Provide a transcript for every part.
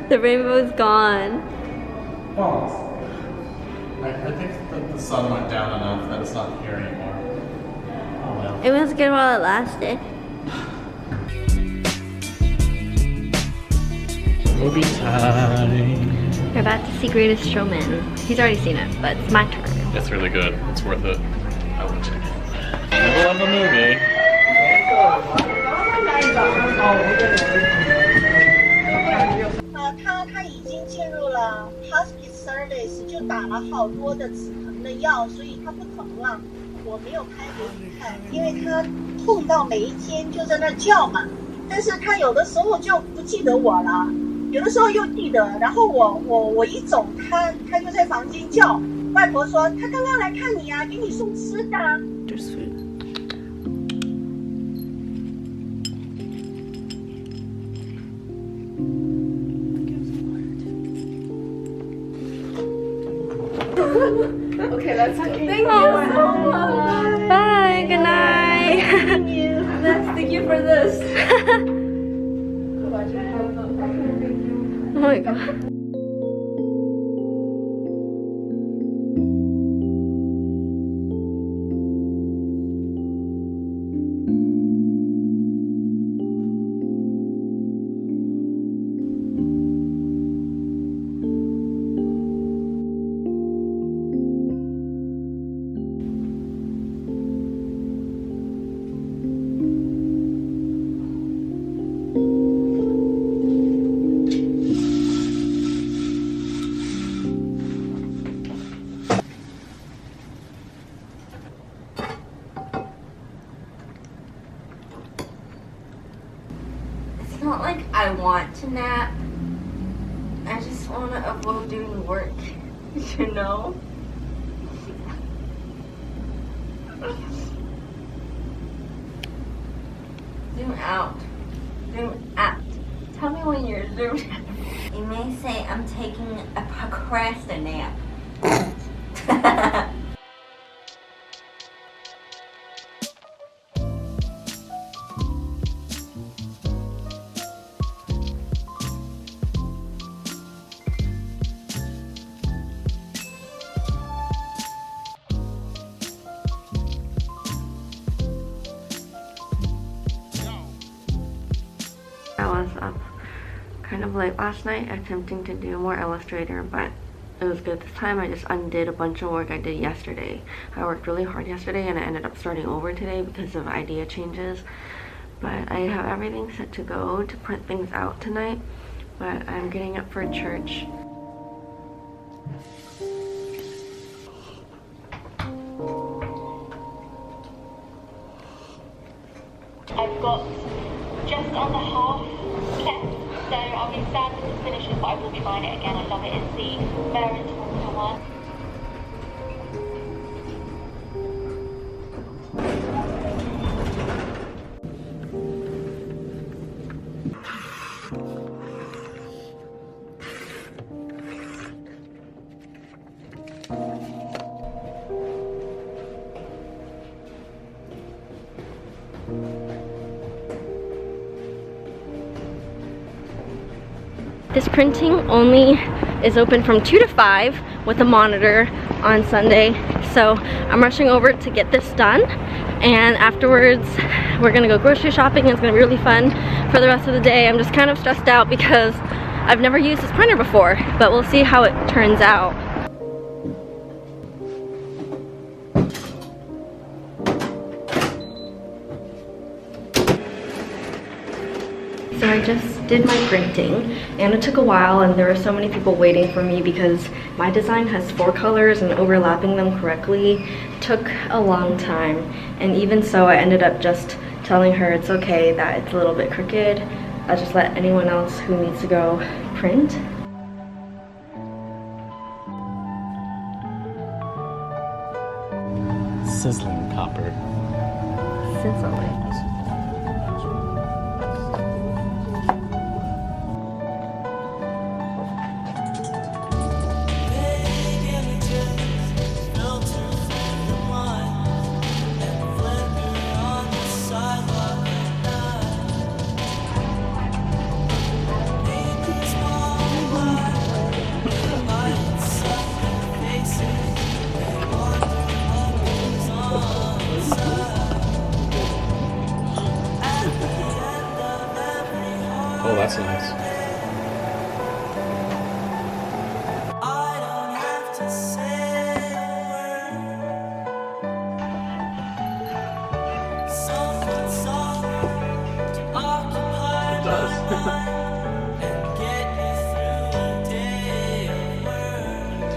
The rainbow's gone. Oh. I think that the sun went down enough that it's not here anymore. Oh well. It was good while it lasted. Movie time. We're about to see Greatest Showman. He's already seen it, but it's my turn. It's really good. It's worth it. I will check it. Middle of the movie. 他已经进入了 hospice service， 就打了好多的止疼的药，所以他不疼了。我没有开给你看，因为他痛到每一天就在那叫嘛。但是他有的时候就不记得我了，有的时候又记得。然后我一走，他就在房间叫。外婆说他刚刚来看你啊，给你送吃的。Just food. Okay, that's okay. Thank you so much. Bye. Good night. Thank you. Thank you for this. Oh my god. It's not like I want to nap. I just want to avoid doing work, you know? Zoom out. Zoom out. Tell me when you're zoomed out. You may say I'm taking a procrastinate nap. I was up kind of late last night attempting to do more Illustrator, but it was good this time. I just undid a bunch of work I did yesterday. I worked really hard yesterday and I ended up starting over today because of idea changes. But I have everything set to go to print things out tonight, but I'm getting up for church. I've got just under half left, so I'll be sad to finish it, but I will be buying it again. I love it. It's the Parent Formula one. This printing only is open from 2 to 5 with a monitor on Sunday. So I'm rushing over to get this done. And afterwards, we're gonna go grocery shopping. It's gonna be really fun for the rest of the day. I'm just kind of stressed out because I've never used this printer before, but we'll see how it turns out. So I just did my printing and it took a while and there were so many people waiting for me because my design has 4 colors and overlapping them correctly took a long time. And even so, I ended up just telling her it's okay that it's a little bit crooked. I'll just let anyone else who needs to go print. Sizzling copper. Sizzling. to say a word. Something soft to occupy It my does. mind and get me through a day of work.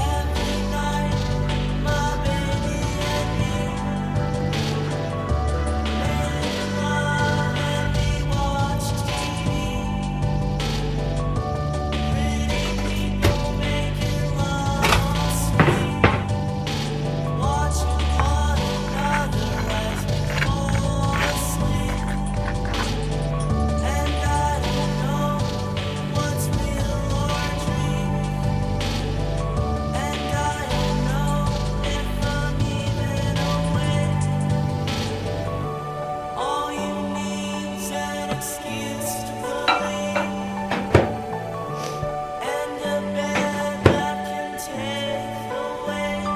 Every night, my baby and me make love and we watch TV. Pretty people making love on screen, watching one another as we fall asleep. And I don't know what's real or dream. And I don't know if I'm even awake. All you need's an excuse to believe, and a bed that can take the weight.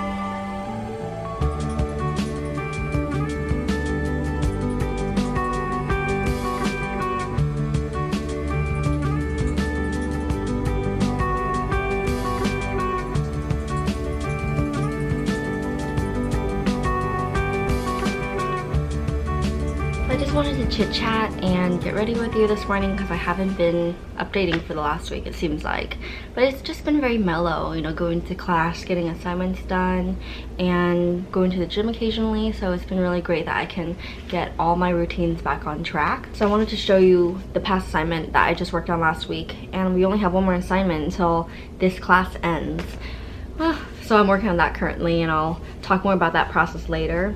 I just wanted to chit chat and get ready with you this morning because I haven't been updating for the last week, it seems like. But it's just been very mellow, you know, going to class, getting assignments done, and going to the gym occasionally. So it's been really great that I can get all my routines back on track. So I wanted to show you the past assignment that I just worked on last week, and we only have one more assignment until this class ends. So I'm working on that currently, and I'll talk more about that process later.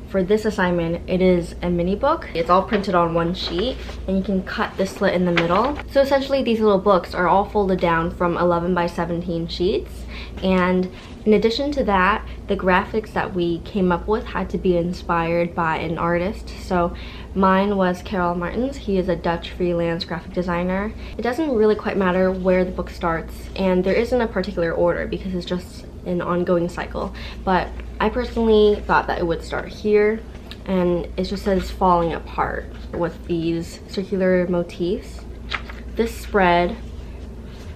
For this assignment, it is a mini book. It's all printed on one sheet, and you can cut the slit in the middle. So essentially, these little books are all folded down from 11 by 17 sheets. And in addition to that, the graphics that we came up with had to be inspired by an artist. So mine was Karel Martens. He is a Dutch freelance graphic designer. It doesn't really quite matter where the book starts, and there isn't a particular order because it's just an ongoing cycle. But I personally thought that it would start here, and it just says falling apart with these circular motifs. This spread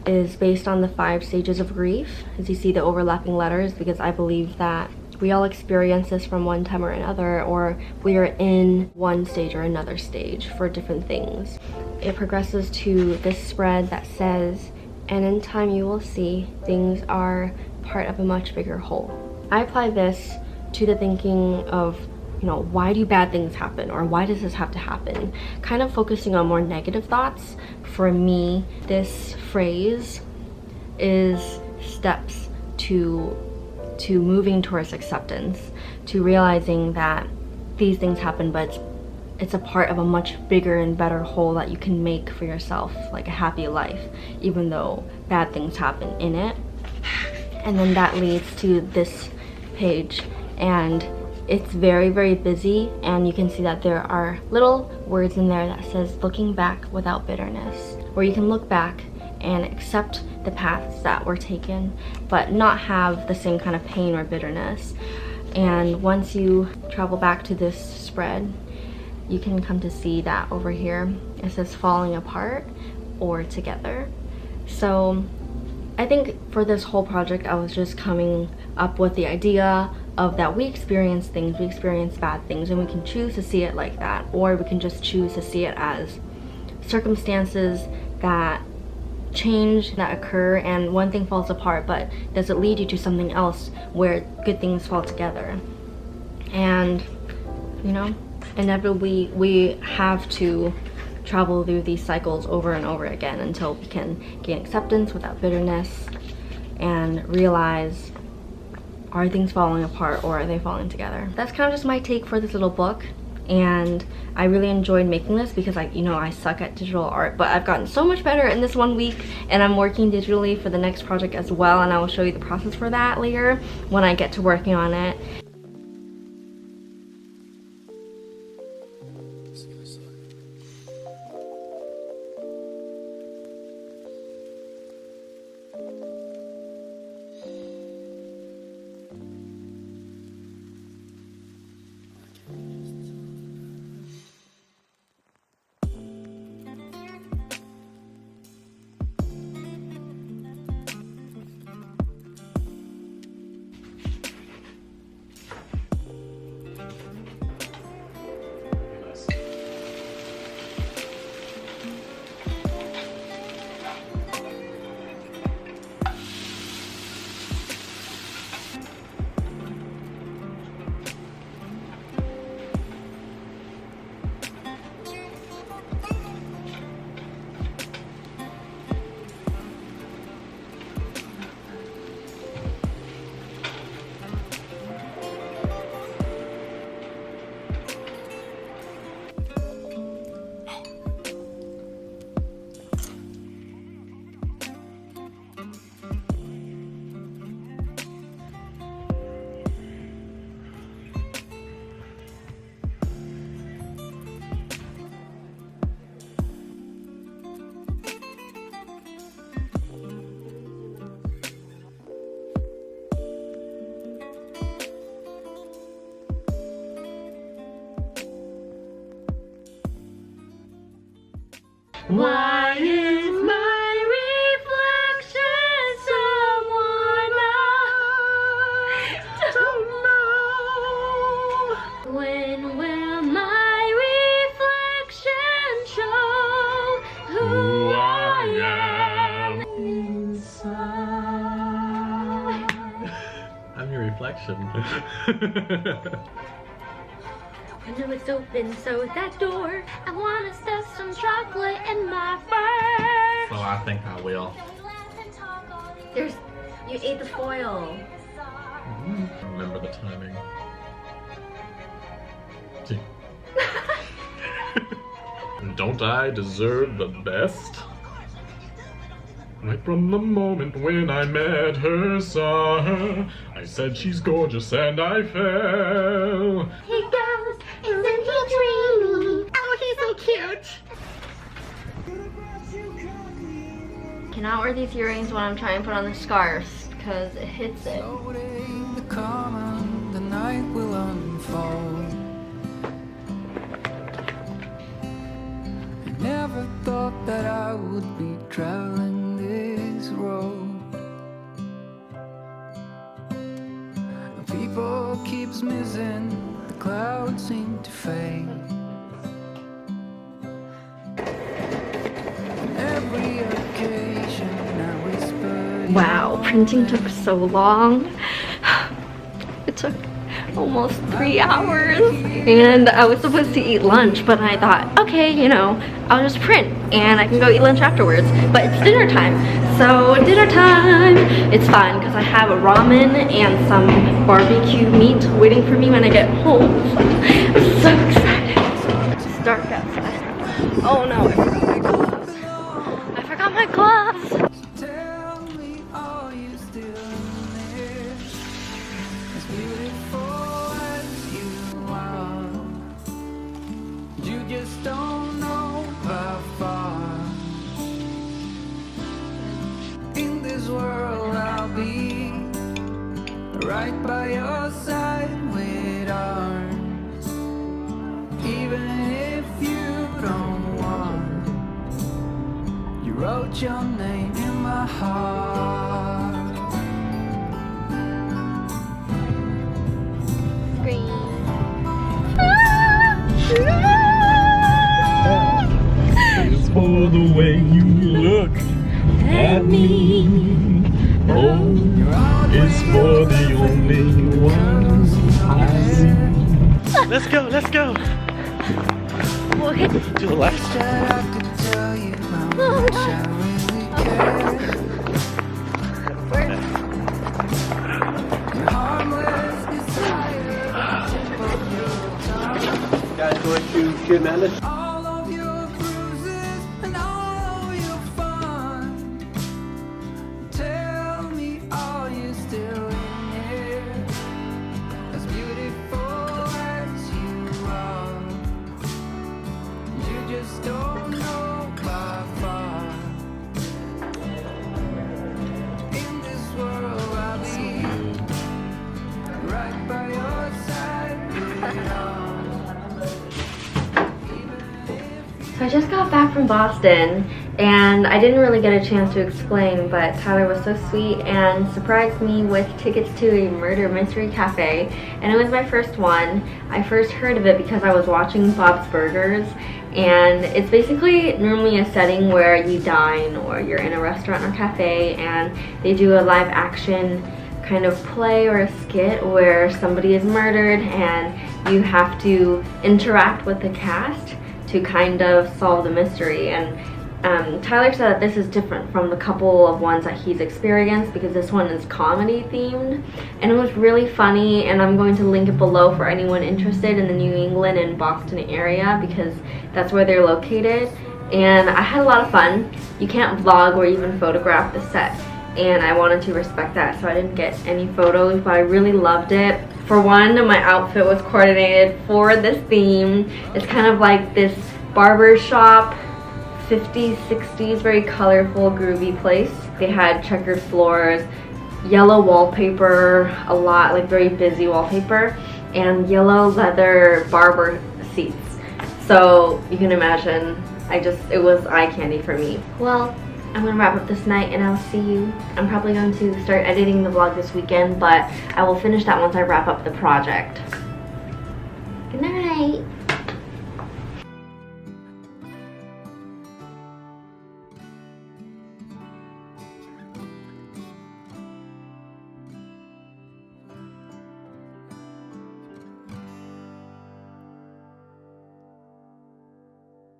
is based on the 5 stages of grief, as you see the overlapping letters, because I believe that we all experience this from one time or another, or we are in one stage or another stage for different things. It progresses to this spread that says, and in time you will see things are part of a much bigger whole. I apply this to the thinking of, you know, why do bad things happen, or why does this have to happen? Kind of focusing on more negative thoughts. For me, this phrase is steps to moving towards acceptance, to realizing that these things happen, but it's a part of a much bigger and better whole that you can make for yourself, like a happy life, even though bad things happen in it. And then that leads to this page, and it's very, very busy, and you can see that there are little words in there that says looking back without bitterness, where you can look back and accept the paths that were taken, but not have the same kind of pain or bitterness. And once you travel back to this spread, you can come to see that over here it says falling apart or together. So I think for this whole project, I was just coming up with the idea of that we experience things, we experience bad things, and we can choose to see it like that, or we can just choose to see it as circumstances that change, that occur, and one thing falls apart, but does it lead you to something else where good things fall together? And, you know, inevitably we have to travel through these cycles over and over again until we can gain acceptance without bitterness and realize, are things falling apart or are they falling together? That's kind of just my take for this little book, and I really enjoyed making this because I suck at digital art, but I've gotten so much better in this 1 week, and I'm working digitally for the next project as well, and I will show you the process for that later when I get to working on it. Why is my reflection someone I don't know? When will my reflection show who I am inside? I'm your reflection. Window is open, so is that door. I wanna stuff some chocolate in my fur. So I think I will. You ate the foil. Remember the timing. Don't I deserve the best? Right from the moment when I met her, saw her, I said she's gorgeous and I fell. He goes, isn't he dreamy? Oh, he's so cute. Cannot wear these earrings when I'm trying to put on the scarves because it hits it. The calm, the night will unfold. I never thought that I would be traveling this road. People keeps missing, the clouds seem to fade. On every occasion I whisper. Wow, printing took so long. It took almost 3 hours. And I was supposed to eat lunch, but I thought, okay, you know, I'll just print and I can go eat lunch afterwards. But it's dinner time. So dinner time! It's fine because I have a ramen and some barbecue meat waiting for me when I get home. I'm so excited. It's dark outside. Oh no, I forgot my gloves. I forgot my gloves. Tell me, are you still there? As beautiful as you are, you just don't know how far. In this world I'll be right by your side with arms. Even if you don't want, you wrote your name in my heart. It's for the way you look at me. Oh, it's for the only ones I see. Let's go, let's go. Okay. To the left. That I could tell you how much I really care. Your harmless desire, tip of your tongue. Guys, going to Jim Ellis. All of your bruises and all of your fun. Tell me, are you still in here? As beautiful as you are, you just don't know by far. In this world I'll be right by your side. So I just got back from Boston and I didn't really get a chance to explain, but Tyler was so sweet and surprised me with tickets to a murder mystery cafe, and it was my first one. I first heard of it because I was watching Bob's Burgers, and it's basically normally a setting where you dine or you're in a restaurant or cafe and they do a live action kind of play or a skit where somebody is murdered and you have to interact with the cast to kind of solve the mystery. And Tyler said that this is different from the couple of ones that he's experienced because this one is comedy themed, and it was really funny, and I'm going to link it below for anyone interested in the New England and Boston area because that's where they're located. And I had a lot of fun. You can't vlog or even photograph the set, and I wanted to respect that, so I didn't get any photos, but I really loved it. For one, my outfit was coordinated for this theme. It's kind of like this barber shop, 50s, 60s, very colorful, groovy place. They had checkered floors, yellow wallpaper, a lot, like very busy wallpaper, and yellow leather barber seats. So you can imagine it was eye candy for me. Well, I'm gonna wrap up this night and I'll see you. I'm probably going to start editing the vlog this weekend, but I will finish that once I wrap up the project. Good night.